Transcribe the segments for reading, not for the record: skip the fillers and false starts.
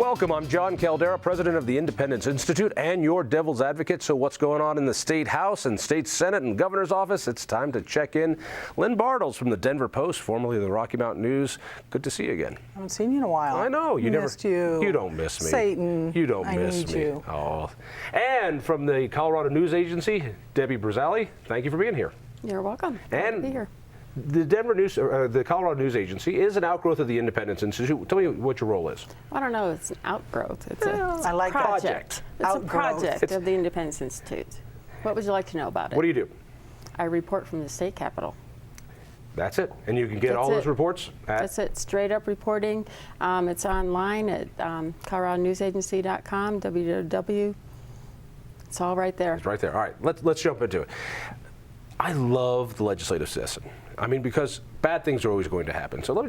Welcome, I'm Jon Caldara, president of the Independence Institute and your devil's advocate. So what's going on in the State House and State Senate and Governor's office? It's time to check in. Lynn Bartels from the Denver Post, formerly the Rocky Mountain News. Good to see you again. I haven't seen you in a while. I know. You missed you. You don't miss me. Satan. You don't miss need me. You. Oh. And from the Colorado News Agency, Debi Brazzale, thank you for being here. You're welcome. Glad to be here. The the Colorado News Agency is an outgrowth of the Independence Institute. Tell me what your role is. I don't know. It's an outgrowth. It's I like project. That. It's Outgrowth. a project of the Independence Institute. What would you like to know about it? What do you do? I report from the state capitol. That's it. And you can get all those reports at... That's it. Straight up reporting. It's online at coloradonewsagency.com, www. It's all right there. It's right there. All right. Let's jump into it. I love the legislative session. I mean, because bad things are always going to happen. So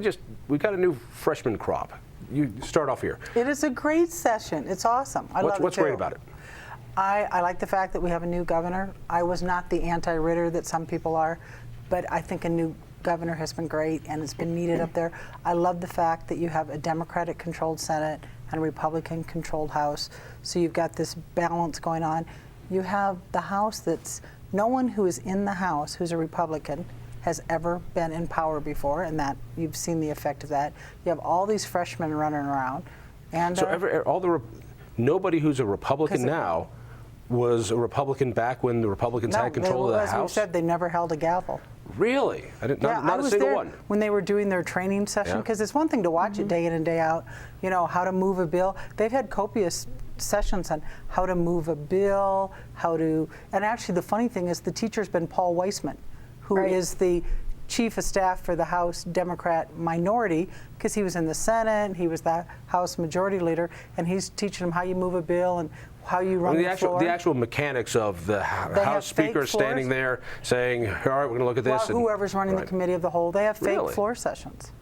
we've got a new freshman crop. You start off here. It is a great session. It's awesome. I love it. What's great about it? I like the fact that we have a new governor. I was not the anti-Ritter that some people are, but I think a new governor has been great and it's been needed up there. I love the fact that you have a Democratic-controlled Senate and a Republican-controlled House. So you've got this balance going on. You have the House that's, no one who is in the House who's a Republican has ever been in power before, and that you've seen the effect of that. You have all these freshmen running around, and so nobody who's a Republican now was a Republican back when the Republicans had control of the House. As we said, they never held a gavel. Really? Not a single one. When they were doing their training session, because it's one thing to watch it day in and day out. You know how to move a bill. They've had copious sessions on how to move a bill, and actually the funny thing is the teacher's been Paul Weissman, who is the chief of staff for the House Democrat minority, because he was in the Senate, he was the House Majority Leader, and he's teaching them how you move a bill and how you run the floor. The actual mechanics of the House Speaker standing there saying, all right, we're going to look at this. Well, whoever's running the committee of the whole, they have fake floor sessions.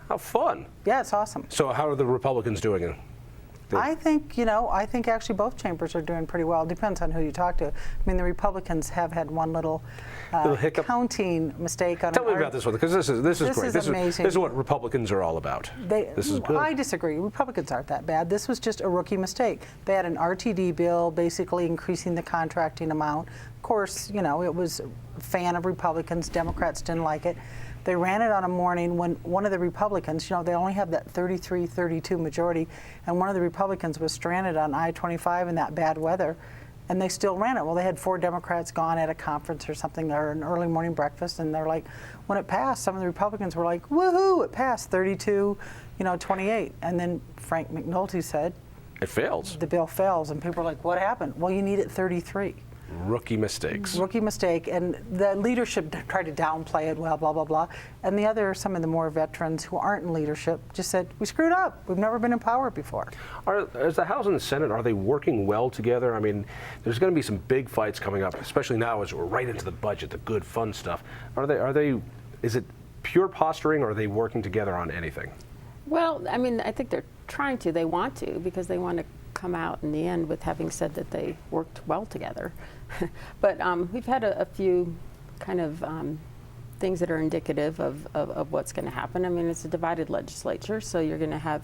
How fun. Yeah, it's awesome. So how are the Republicans doing it? I think actually both chambers are doing pretty well. It depends on who you talk to. I mean, the Republicans have had one little counting mistake on. Tell me about this one, because this is great. This is amazing. This is what Republicans are all about. This is good. I disagree. Republicans aren't that bad. This was just a rookie mistake. They had an RTD bill basically increasing the contracting amount. Of course, it was a fan of Republicans. Democrats didn't like it. They ran it on a morning when one of the Republicans, they only have that 33-32 majority, and one of the Republicans was stranded on I-25 in that bad weather, and they still ran it. Well, they had 4 Democrats gone at a conference or something, or an early morning breakfast, and they're like, when it passed, some of the Republicans were like, woohoo, it passed, 32-28. And then Frank McNulty said, it fails. The bill fails, and people are like, what happened? Well, you need it 33. Rookie mistakes. Rookie mistake, and the leadership tried to downplay it, well, blah, blah, blah. And some of the more veterans who aren't in leadership just said, we screwed up. We've never been in power before. As the House and the Senate, are they working well together? I mean, there's going to be some big fights coming up, especially now as we're right into the budget, the good, fun stuff. Is it pure posturing, or are they working together on anything? Well, I mean, I think they're trying to. They want to, because they want to come out in the end with having said that they worked well together. But we've had a few kind of things that are indicative of what's going to happen. I mean, it's a divided legislature, so you're going to have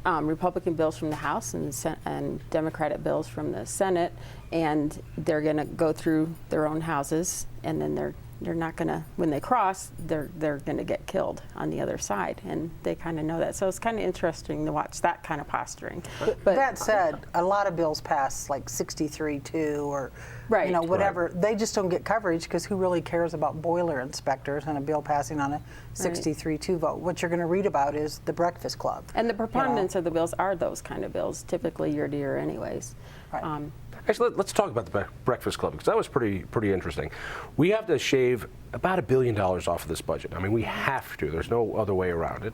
Republican bills from the House and Democratic bills from the Senate, and they're going to go through their own houses, and then they're not going to, when they cross, they're going to get killed on the other side, and they kind of know that. So it's kind of interesting to watch that kind of posturing. But that said, a lot of bills pass like 63-2 or whatever. Right. They just don't get coverage because who really cares about boiler inspectors and a bill passing on a 63-2 vote? What you're going to read about is the Breakfast Club. And the proponents of the bills are those kind of bills, typically year to year anyways. Right. Actually, let's talk about the Breakfast Club, because that was pretty interesting. We have to shave about $1 billion off of this budget. I mean, we have to. There's no other way around it.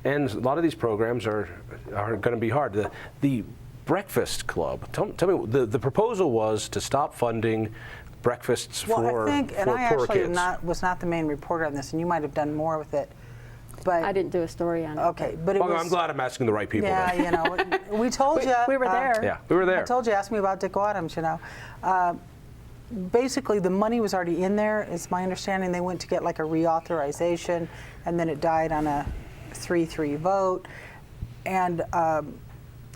And a lot of these programs are going to be hard. The Breakfast Club, tell me, the proposal was to stop funding breakfasts for poor kids. And I actually was not the main reporter on this, and you might have done more with it. But I didn't do a story on it. Okay, but I'm glad I'm asking the right people. Yeah, we told you. We were there. Yeah, we were there. I told you, ask me about Dick Adams, Basically, the money was already in there. It's my understanding they went to get like a reauthorization, and then it died on a 3-3 vote. And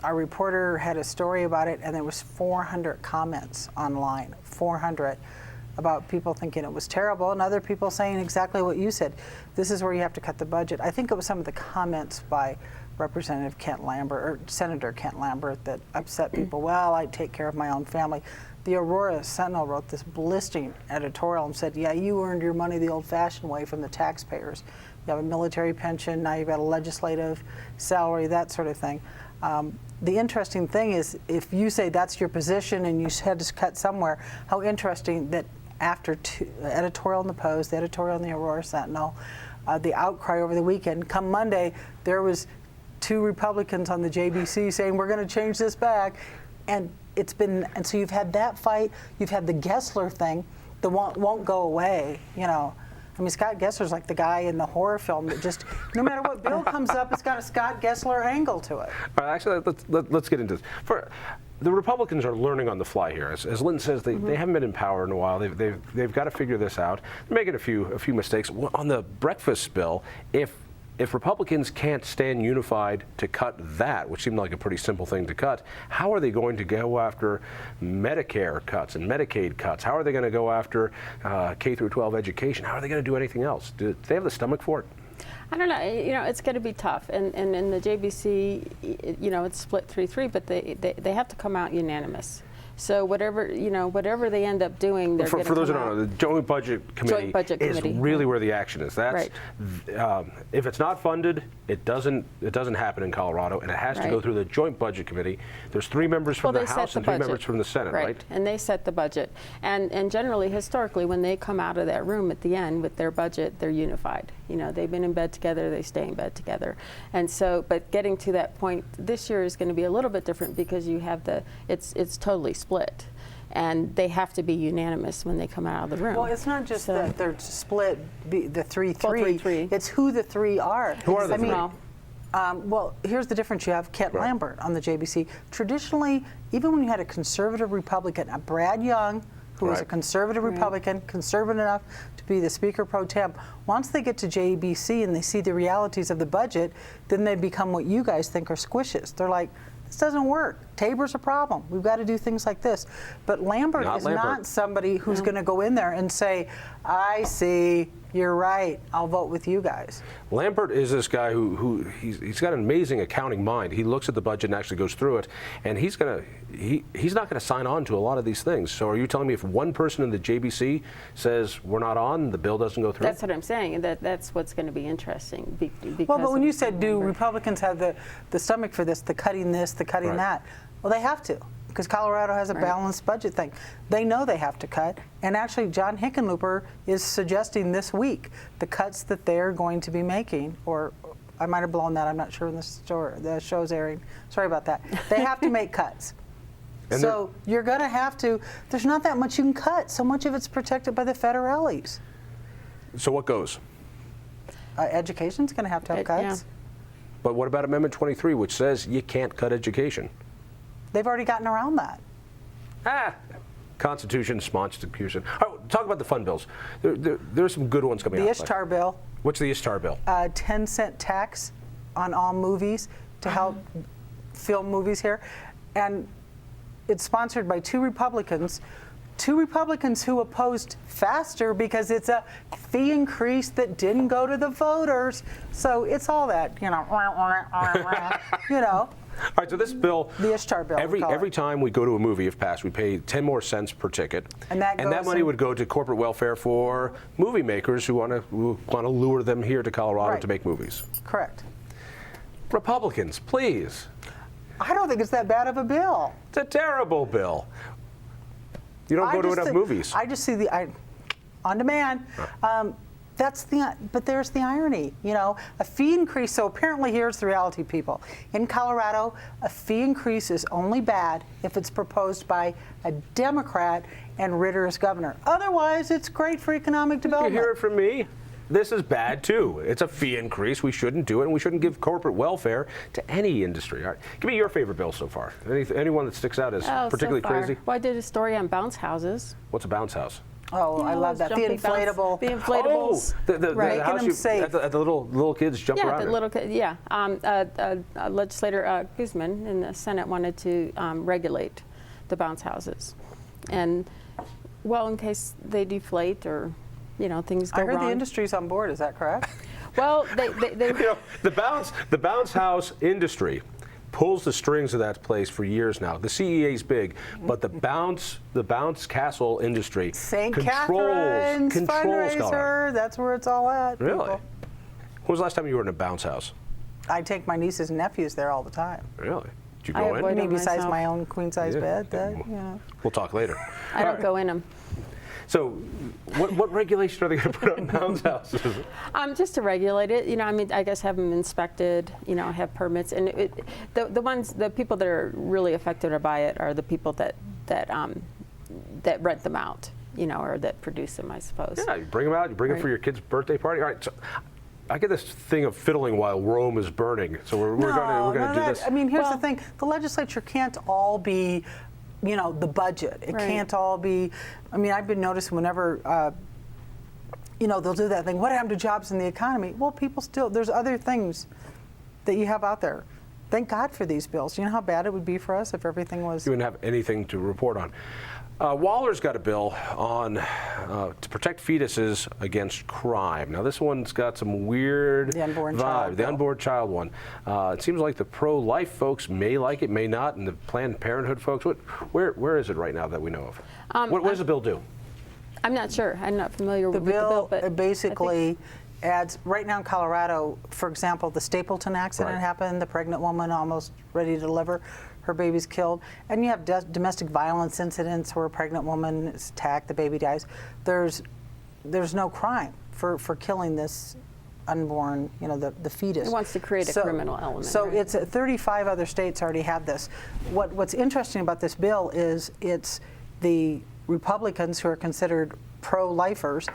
our reporter had a story about it, and there was 400 comments online, 400, about people thinking it was terrible, and other people saying exactly what you said. This is where you have to cut the budget. I think it was some of the comments by Representative Kent Lambert, or Senator Kent Lambert, that upset people. Well, I take care of my own family. The Aurora Sentinel wrote this blistering editorial and said, yeah, you earned your money the old-fashioned way from the taxpayers. You have a military pension, now you've got a legislative salary, that sort of thing. The interesting thing is, if you say that's your position and you had to cut somewhere, how interesting that after editorial in the Post, the editorial in the Aurora Sentinel, the outcry over the weekend, come Monday, there was 2 Republicans on the JBC saying, we're going to change this back. And and so you've had that fight, you've had the Gessler thing that won't go away, you know. I mean, Scott Gessler's like the guy in the horror film that just, no matter what bill comes up, it's got a Scott Gessler angle to it. All right, actually, let's get into this. The Republicans are learning on the fly here. As Lynn says, they haven't been in power in a while. They've got to figure this out. They're making a few mistakes. On the breakfast bill, if Republicans can't stand unified to cut that, which seemed like a pretty simple thing to cut, how are they going to go after Medicare cuts and Medicaid cuts? How are they going to go after K through 12 education? How are they going to do anything else? Do they have the stomach for it? I don't know. You know, it's going to be tough. And in the JBC, you know, it's split 3-3, but they have to come out unanimous. So whatever they end up doing, they're going to for those who don't know, the Joint Budget Committee is really where the action is. That's right. If it's not funded, it doesn't happen in Colorado, and it has to go through the Joint Budget Committee. There's 3 members from the House and 3 members from the Senate, right? And they set the budget. And generally, historically, when they come out of that room at the end with their budget, they're unified. You know, they've been in bed together, they stay in bed together. And so, but getting to that point this year is going to be a little bit different because you have it's totally split. And they have to be unanimous when they come out of the room. Well, it's not just that they're split, the 3-3. Well, 3-3. It's who the 3 are. Who are the 3? Well, here's the difference. You have Kent Lambert on the JBC. Traditionally, even when you had a conservative Republican, a Brad Young, who was a conservative Republican, conservative enough to be the Speaker pro tem, once they get to JBC and they see the realities of the budget, then they become what you guys think are squishes. They're like, this doesn't work. Tabor's a problem. We've got to do things like this. But Lambert is not somebody who's going to go in there and say, I see, you're right, I'll vote with you guys. Lambert is this guy who he's got an amazing accounting mind. He looks at the budget and actually goes through it, and he's not going to sign on to a lot of these things. So are you telling me if one person in the JBC says we're not on, the bill doesn't go through? That's what I'm saying. That's what's going to be interesting. Well, but when you said, do Republicans have the stomach for this, the cutting that? Well, they have to, because Colorado has a balanced budget thing. They know they have to cut, and actually John Hickenlooper is suggesting this week the cuts that they're going to be making, or I might have blown that, I'm not sure when the show's airing. Sorry about that. They have to make cuts. And so you're going to have to, there's not that much you can cut. So much of it's protected by the federales. So what goes? Education's going to have cuts. Yeah. But what about Amendment 23, which says you can't cut education? They've already gotten around that. Constitution, Sponstitution. All right, talk about the fund bills. There's some good ones coming out. The Ishtar bill. What's the Ishtar bill? 10-cent tax on all movies to help film movies here. And it's sponsored by 2 Republicans. 2 Republicans who opposed FASTER because it's a fee increase that didn't go to the voters. So it's all that, you know. All right, so this bill, the Ishtar bill, every time we go to a movie, if passed, we pay 10 more cents per ticket, and that money would go to corporate welfare for movie makers who want to lure them here to Colorado to make movies. Correct. Republicans, please. I don't think it's that bad of a bill. It's a terrible bill. You don't go to enough movies. I just see on demand. But there's the irony, you know, a fee increase. So apparently here's the reality, people. In Colorado, a fee increase is only bad if it's proposed by a Democrat and Ritter is governor. Otherwise, it's great for economic development. You hear it from me? This is bad too. It's a fee increase. We shouldn't do it, and we shouldn't give corporate welfare to any industry. All right. Give me your favorite bill so far. Anyone that sticks out as particularly crazy? Well, I did a story on bounce houses. What's a bounce house? Oh, You I know, love that. those The jumping bounce- inflatable. The inflatables. Oh, the Right. house Making them safe. at the little kids jump Yeah, around. the in. little kid. Yeah, legislator Guzman in the Senate wanted to regulate the bounce houses, and well, in case they deflate or things go I heard wrong. the industry's on board. Is that correct? Well, they You know, the bounce house industry pulls the strings of that place for years now. The CEA's big, but the bounce castle industry St. controls Catherine's Colorado. fundraiser. That's where it's all at. Really? people. When was the last time you were in a bounce house? I take my nieces and nephews there all the time. Really? Did you I go avoid in? Me besides myself. my own queen size Yeah. bed. Yeah. That, you know. We'll talk later. I don't go in them. So, what regulation are they going to put on bounce houses? Just to regulate it, I guess have them inspected, have permits, and the people that are really affected by it are the people that rent them out, or that produce them, I suppose. Yeah, you bring them out. You bring them for your kid's birthday party. All right. So, I get this thing of fiddling while Rome is burning. So we're going to do this. I mean, here's the thing: the legislature can't all be, the budget. It Right. can't all be. I mean, I've been noticing whenever, they'll do that thing. What happened to jobs in the economy? Well, people still. There's other things that you have out there. Thank God for these bills. You know how bad it would be for us if everything was. You wouldn't have anything to report on. Waller's got a bill on to protect fetuses against crime. Now, this one's got some weird The unborn vibe. child The bill. unborn child one. It seems like the pro-life folks may like it, may not, and the Planned Parenthood folks. Where is it right now that we know of? What does the bill do? I'm not sure. I'm not familiar The with the bill, bill but I think- basically adds, right now in Colorado, for example, the Stapleton accident Right. happened, the pregnant woman almost ready to deliver, her baby's killed, and you have domestic violence incidents where a pregnant woman is attacked, the baby dies. There's no crime for killing this unborn, the fetus. It wants to create a criminal element, So right? it's 35 other states already have this. What's interesting about this bill is it's the Republicans who are considered pro-lifers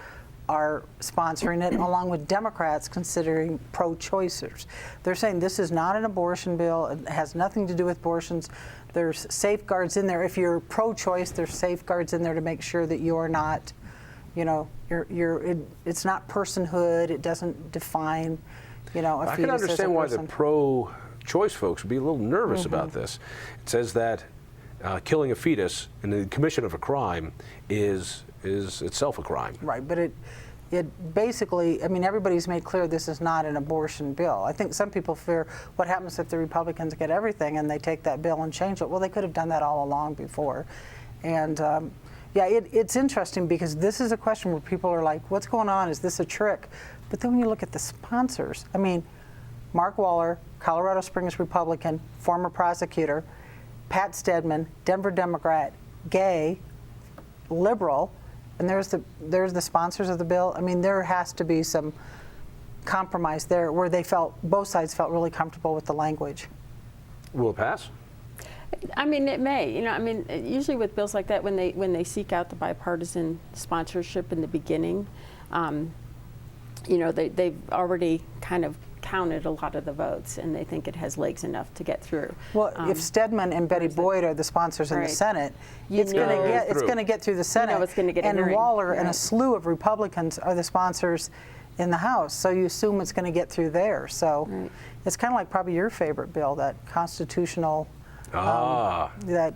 are sponsoring it, along with Democrats considering pro-choicers. They're saying this is not an abortion bill. It has nothing to do with abortions. There's safeguards in there. If you're pro-choice, there's safeguards in there to make sure that you're not, it's not personhood. It doesn't define, a fetus I can as a understand why the person. pro-choice folks would be a little nervous about this. It says that killing a fetus in the commission of a crime is itself a crime. Right, but it basically, everybody's made clear this is not an abortion bill. I think some people fear what happens if the Republicans get everything and they take that bill and change it. Well, they could have done that all along before. And it's interesting because this is a question where people are like, what's going on? Is this a trick? But then when you look at the sponsors, Mark Waller, Colorado Springs Republican, former prosecutor, Pat Stedman, Denver Democrat, gay, liberal, and there's the sponsors of the bill. There has to be some compromise there where both sides felt really comfortable with the language. Will it pass? It may. Usually with bills like that, when they seek out the bipartisan sponsorship in the beginning, they've already kind of counted a lot of the votes, and they think it has legs enough to get through. Well, if Stedman and Betty Boyd are the sponsors in the Right. Senate, You it's going know- to get through the Senate. it's gonna get a and hearing. Waller and a Right. slew of Republicans are the sponsors in the House, so you assume it's going to get through there. So Right. it's kind of like probably your favorite bill, that constitutional, that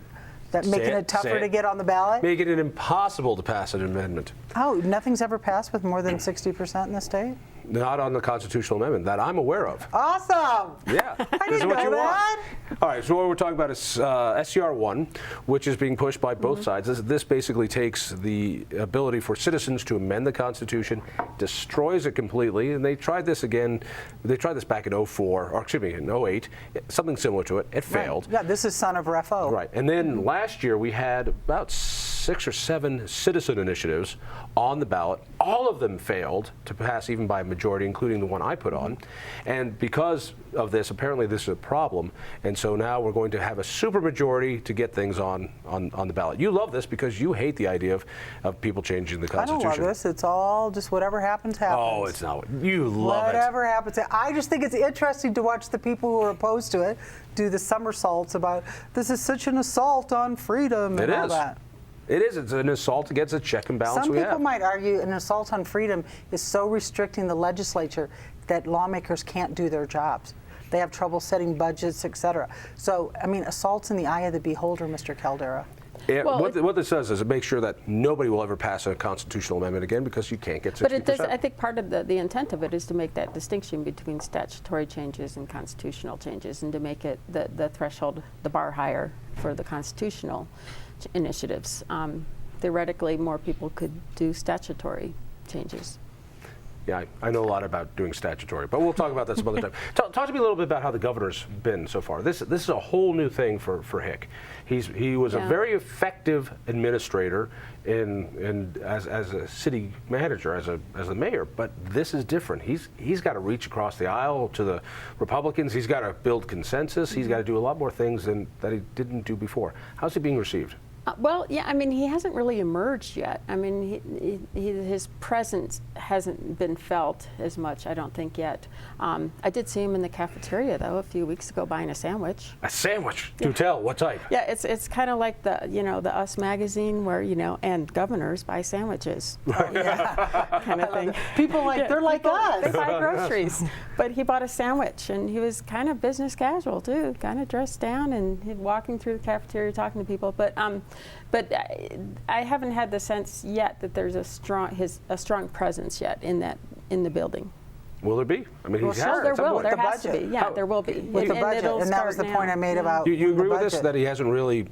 making it tougher to get on the ballot. Making it impossible to pass an amendment. Oh, nothing's ever passed with more than 60% in the state? Not on the constitutional amendment that I'm aware of. Awesome! Yeah, I this is didn't what know you that. want. All right, so what we're talking about is SCR 1, which is being pushed by both sides. This basically takes the ability for citizens to amend the Constitution, destroys it completely, and they tried this again. They tried this back in 04, or excuse me, in 08, something similar to it. It failed. Yeah, this is son of Refo. Right, and then last year we had about 6 or 7 citizen initiatives on the ballot. All of them failed to pass even by a majority, including the one I put on. And because of this, apparently this is a problem. And so now we're going to have a supermajority to get things on the ballot. You love this because you hate the idea of people changing the I don't Constitution. love this. It's all just whatever happens, happens. Oh, it's not. You love Whatever happens. I just think it's interesting to watch the people who are opposed to it do the somersaults about this is such an assault on freedom and It all is. that. It is. It's an assault against a check and balance Some we people have. might argue an assault on freedom is so restricting the legislature that lawmakers can't do their jobs. They have trouble setting budgets, et cetera. So, I mean, assault's in the eye of the beholder, Mr. Caldara. Yeah, Well, what this does is it makes sure that nobody will ever pass a constitutional amendment again because you can't get 60%. But it does. I think part of the intent of it is to make that distinction between statutory changes and constitutional changes, and to make it the threshold, the bar higher for the constitutional initiatives. Theoretically, more people could do statutory changes. Yeah, I know a lot about doing statutory, but we'll talk about that some other time. Talk to me a little bit about how the governor's been so far. This is a whole new thing for Hick. He was a very effective administrator as a city manager, as a mayor, but this is different. He's got to reach across the aisle to the Republicans. He's got to build consensus. He's got to do a lot more things that he didn't do before. How's he being received? Well, yeah, I mean, he hasn't really emerged yet. I mean, his presence hasn't been felt as much, I don't think, yet. I did see him in the cafeteria, though, a few weeks ago buying a sandwich. A sandwich? Do tell, what type? Yeah, it's kind of like the Us magazine where, and governors buy sandwiches. Kind of thing. People they're like us. They buy groceries. But he bought a sandwich, and he was kind of business casual, too, kind of dressed down and walking through the cafeteria talking to people. But I haven't had the sense yet that there's a strong presence yet in the building. Will there be? I mean, Well, he's sure, had there at some will. point. There the has to budget. be. Yeah, there will be. With the budget, it'll and that was the start point I now. made about You agree the with this, budget. that he hasn't really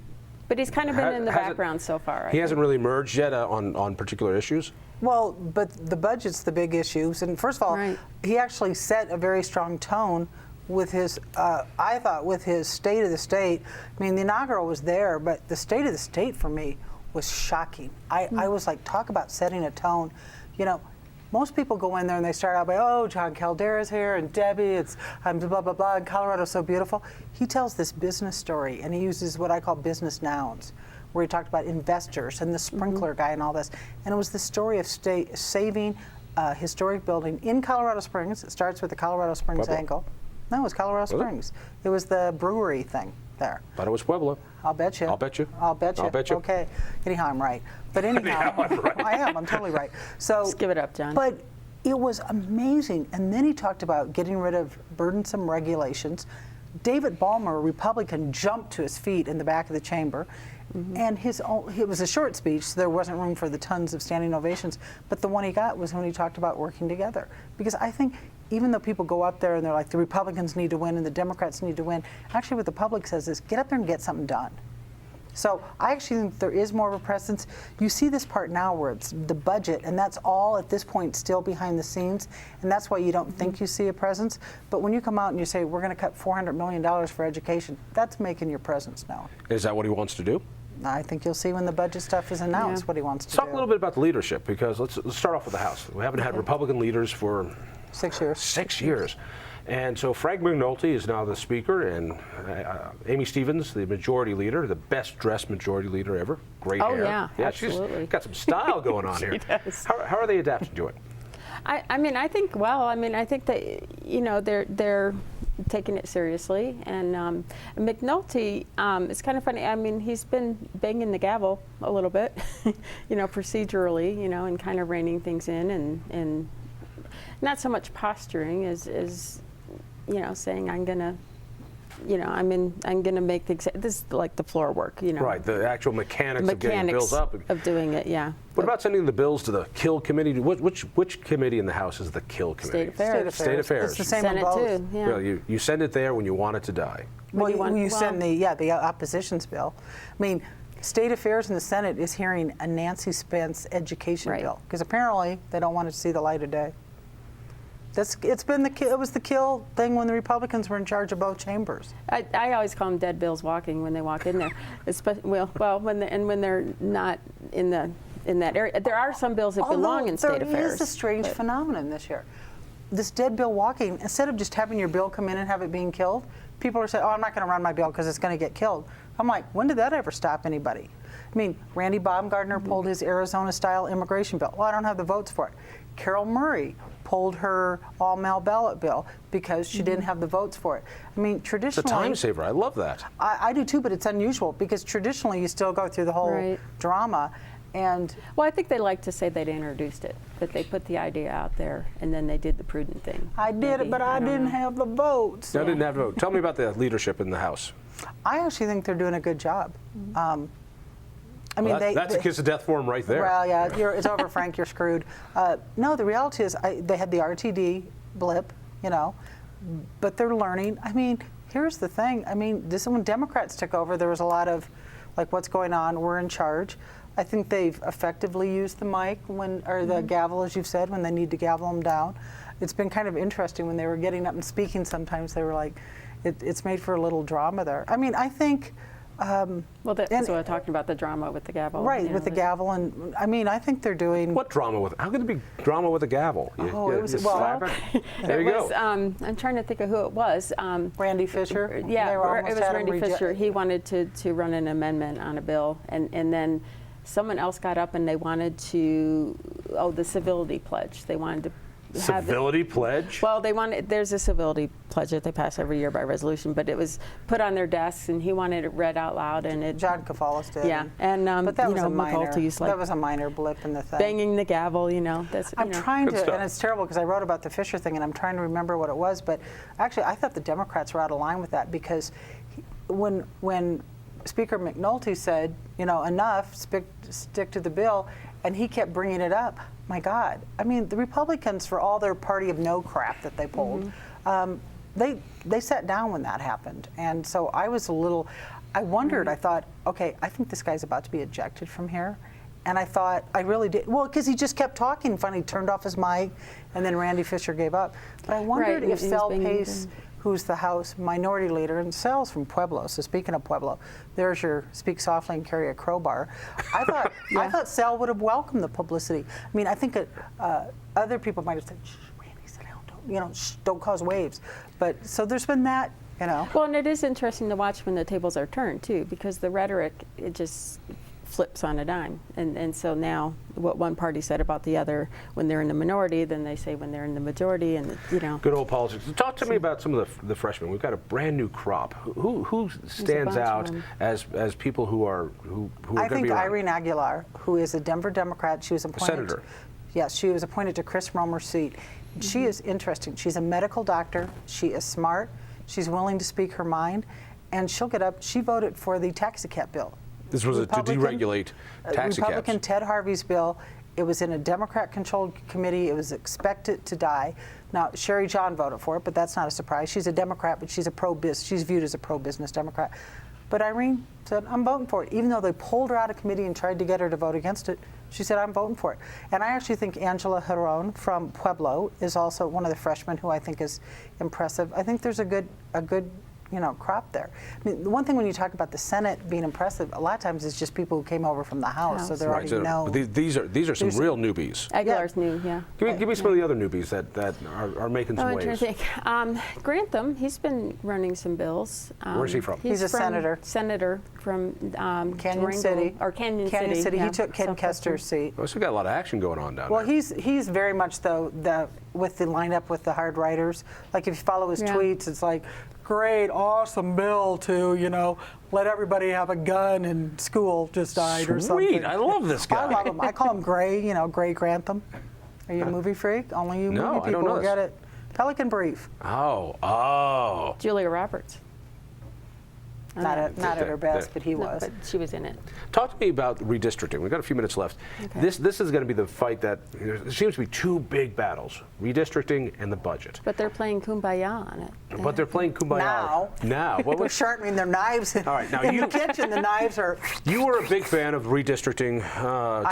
But he's kind of been in the hasn't- background so far. he hasn't really emerged yet on particular issues? Well, but the budget's the big issues. And first of all, Right. he actually set a very strong tone with his, I thought, with his State of the State. I mean, the inaugural was there, but the State of the State for me was shocking. I was like, talk about setting a tone. Most people go in there and they start out by, oh, Jon Caldara's here, and Debbie, blah, blah, blah, and Colorado's so beautiful. He tells this business story, and he uses what I call business nouns, where he talked about investors and the sprinkler guy and all this. And it was the story of saving a historic building in Colorado Springs. It starts with the Colorado Springs Pueblo. angle. No, it was Colorado Springs. It was the brewery thing there. Thought it was Pueblo. I'll bet you. I'll bet you. I'll bet you. I'll bet you. Okay. Anyhow, I'm right. But anyhow, I am. I'm totally right. So Just give it up, John. But it was amazing. And then he talked about getting rid of burdensome regulations. David Ballmer, a Republican, jumped to his feet in the back of the chamber. And it was a short speech, so there wasn't room for the tons of standing ovations. But the one he got was when he talked about working together. Because I think even though people go up there and they're like, the Republicans need to win and the Democrats need to win, actually what the public says is, get up there and get something done. So I actually think there is more of a presence. You see this part now where it's the budget, and that's all at this point still behind the scenes, and that's why you don't think you see a presence. But when you come out and you say, we're going to cut $400 million for education, that's making your presence known. Is that what he wants to do? I think you'll see when the budget stuff is announced what he wants to Let's do. talk a little bit about the leadership, because let's start off with the House. We haven't had Republican leaders for 6 years. 6 years. And so Frank McNulty is now the Speaker, and Amy Stevens, the Majority Leader, the best-dressed Majority Leader ever. Great Oh, hair. yeah, She's absolutely. got some style going on here. She does. How are they adapting to it? I think that, they're taking it seriously. And McNulty, it's kind of funny. I mean, he's been banging the gavel a little bit, procedurally, and kind of reining things in and not so much posturing as saying I'm gonna make things. This is like the floor work, Right, the actual mechanics of getting bills up. of doing it, yeah. What about sending the bills to the Kill Committee? Which committee in the House is the Kill Committee? State Affairs. State Affairs. It's the same in Senate both. too, yeah. Well, you send it there when you want it to die. Well, you send the opposition's bill. I mean, State Affairs in the Senate is hearing a Nancy Spence education Right. bill, because apparently they don't want it to see the light of day. It was the kill thing when the Republicans were in charge of both chambers. I always call them dead bills walking when they walk in there. When they're not in that area. There are some bills that belong in State Affairs. There is a strange phenomenon this year. This dead bill walking, instead of just having your bill come in and have it being killed, people are saying, oh, I'm not going to run my bill because it's going to get killed. I'm like, when did that ever stop anybody? I mean, Randy Baumgartner pulled his Arizona-style immigration bill. Well, I don't have the votes for it. Carol Murray pulled her all-mail ballot bill because she didn't have the votes for it. I mean, It's a traditionally, time saver. I love that. I do too, but it's unusual because traditionally you still go through the whole Right. drama. And Well, I think they like to say they'd introduced it, but they put the idea out there and then they did the prudent thing. I did maybe. it, but I don't didn't know. have the votes. I didn't have to vote. Tell me about the leadership in the House. I actually think they're doing a good job. I mean, Well, that's a kiss of death for them right there. Well, yeah, it's over, Frank. You're screwed. No, the reality is they had the RTD blip, but they're learning. I mean, here's the thing. I mean, this when Democrats took over, there was a lot of, like, what's going on? We're in charge. I think they've effectively used the mic or the gavel, as you've said, when they need to gavel them down. It's been kind of interesting when they were getting up and speaking. Sometimes they were like, it's made for a little drama there. I mean, I think. Well, that's what I'm talking about, the drama with the gavel. Right, with the gavel, and I mean, I think they're doing. What drama with? How could there be drama with a gavel? It was slap it? There you go. I'm trying to think of who it was. Randy Fisher. Yeah, They were it almost was had him Randy Fisher. He wanted to run an amendment on a bill, and then someone else got up and they wanted to, the civility pledge. They wanted to have Civility pledge? Well, there's a civility pledge that they pass every year by resolution, but it was put on their desks and he wanted it read out loud, and it. John Caldara did. Yeah, and but that was a McCulty's that was a minor blip in the thing. banging the gavel, That's. I'm trying Good to, stuff. and it's terrible because I wrote about the Fisher thing, and I'm trying to remember what it was. But actually, I thought the Democrats were out of line with that because when Speaker McNulty said, enough, stick to the bill, and he kept bringing it up. My God, I mean, the Republicans, for all their party of no crap that they pulled, they sat down when that happened, and so I was I wondered. I thought, okay, I think this guy's about to be ejected from here. And I thought, I really did. Well, because he just kept talking. Finally, turned off his mic, and then Randy Fisher gave up. But I wondered if Sal Pace, who's the House Minority Leader, and Sal's from Pueblo. So speaking of Pueblo, there's your speak softly and carry a crowbar. I thought I thought Sal would have welcomed the publicity. I mean, I think other people might have said, "Shh, Randy, sit down. Don't cause waves." But so there's been that. Well, and it is interesting to watch when the tables are turned too, because the rhetoric it just flips on a dime, and so now what one party said about the other when they're in the minority, then they say when they're in the majority, and Good old politics. Talk to me about some of the freshmen. We've got a brand new crop. Who stands out as people who are going to be around? I think Irene Aguilar, who is a Denver Democrat, she was appointed. Senator. Yes, she was appointed to Chris Romer's seat. She is interesting. She's a medical doctor. She is smart. She's willing to speak her mind, and she'll get up. She voted for the taxi cab bill. This was to deregulate taxi cabs. Republican Ted Harvey's bill. It was in a Democrat-controlled committee. It was expected to die. Now, Sherry John voted for it, but that's not a surprise. She's a Democrat, but she's she's viewed as a pro-business Democrat. But Irene said, I'm voting for it. Even though they pulled her out of committee and tried to get her to vote against it, she said, I'm voting for it. And I actually think Angela Giron from Pueblo is also one of the freshmen who I think is impressive. I think there's a good crop there. I mean, the one thing when you talk about the Senate being impressive, a lot of times it's just people who came over from the House, so they're already known. These are some real newbies. Aguilar's new, yeah. Give me some of the other newbies that are making some I'm waves. trying to think. Grantham, he's been running some bills. Where's he from? He's a senator. Senator from Canyon Durango, City. or Canyon City. He yeah, took Ken Southwestern. Kester's seat. Well, so we got a lot of action going on down Well, there. he's very much with the lineup with the hard writers. Like if you follow his Yeah. tweets, it's like, great, awesome bill to let everybody have a gun in school just died or something. Sweet, I love this guy. I love him. I call him Gray. Gray Grantham. Are you a movie freak? Only you No, movie I people don't know will this. get it. Pelican Brief. Oh. Julia Roberts. Not at her best, but he No, was. but she was in it. Talk to me about redistricting. We've got a few minutes left. Okay. This is going to be the fight that there seems to be two big battles: redistricting and the budget. But they're playing Kumbaya on it. But they're playing kumbaya now. What They're was, sharpening their knives All right, now in you- the kitchen. The knives are. you were a big fan of redistricting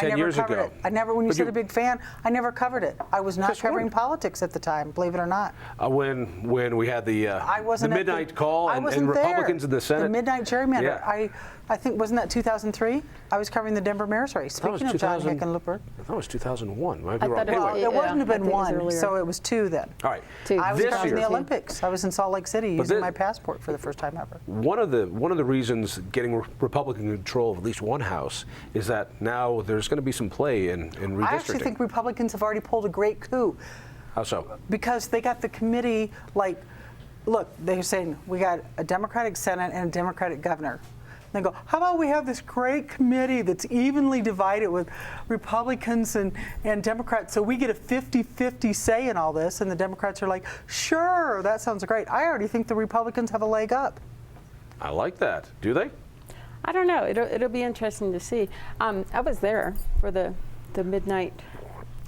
10 years covered ago. it. I never. When you But said a big fan, I never covered it. I was not Just covering wondered. politics at the time. Believe it or not. When we had the I wasn't at midnight call I and wasn't Republicans there. in the Senate. The midnight gerrymander. Yeah. I think wasn't that 2003? I was covering the Denver mayor's race. That was Speaking of John 2000 Hickenlooper. I thought it was 2001. Might be I wrong. thought it was- Anyway, It wouldn't have I been think it was one, earlier. so it was two then. all right. Two. I was This covering year- the Olympics. I was in Salt Lake City using then- my passport for the first time ever. One of the reasons getting Republican control of at least one house is that now there's going to be some play in redistricting. I actually think Republicans have already pulled a great coup. How so? Because they got the committee, like, look, they're saying we got a Democratic Senate and a Democratic governor. They go, how about we have this great committee that's evenly divided with Republicans and Democrats, so we get a 50-50 say in all this, and the Democrats are like, sure, that sounds great. I already think the Republicans have a leg up. I like that. Do they? I don't know. It'll be interesting to see. I was there for the midnight.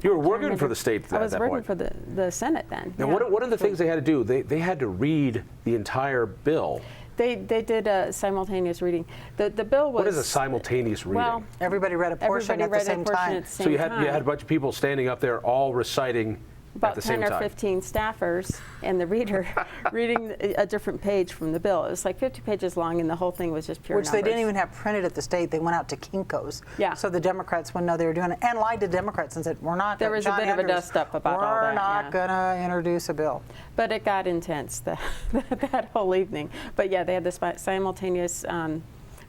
You were working for the state at that point. I was working for the Senate then. Now, yeah. one of the things they had to do, they had to read the entire bill. They did a simultaneous reading. The bill was. What is a simultaneous reading? Well, Everybody read a portion everybody at the read same a portion time. at the same so you time. had a bunch of people standing up there all reciting about at the 10 same or time. 15 staffers and the reader reading a different page from the bill. It was like 50 pages long, and the whole thing was just pure Which they didn't numbers. even have printed at the state. They went out to Kinko's. Yeah. So the Democrats wouldn't know they were doing it, and lied to Democrats and said, we're not There gonna, was a John bit of a Andrews, dust-up about all we're that, not yeah. going to introduce a bill. But it got intense that whole evening. But yeah, they had this simultaneous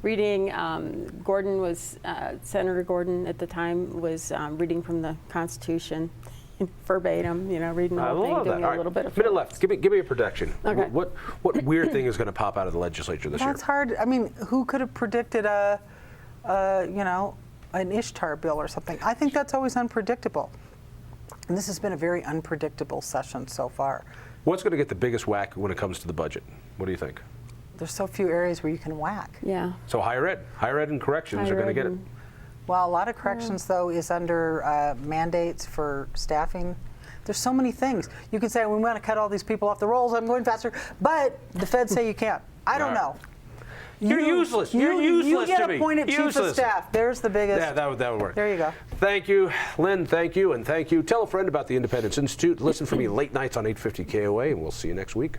reading. Gordon was, Senator Gordon at the time was reading from the Constitution verbatim, reading the I whole thing, love that. doing All a right, little bit of. minute left. Give me a prediction. Okay. What weird thing is going to pop out of the legislature this That's year? hard. I mean, who could have predicted an Ishtar bill or something? I think that's always unpredictable. And this has been a very unpredictable session so far. What's going to get the biggest whack when it comes to the budget? What do you think? There's so few areas where you can whack. Yeah. So higher ed and corrections are going to get it. Well, a lot of corrections, though, is under mandates for staffing. There's so many things. You can say, we want to cut all these people off the rolls, I'm going faster, but the feds say you can't. I don't know. You're useless. You're useless You to get me. appointed chief of Useless. staff. There's the biggest. Yeah, that would work. There you go. Thank you, Lynn. Thank you, and thank you. Tell a friend about the Independence Institute. Listen for me late nights on 850 KOA, and we'll see you next week.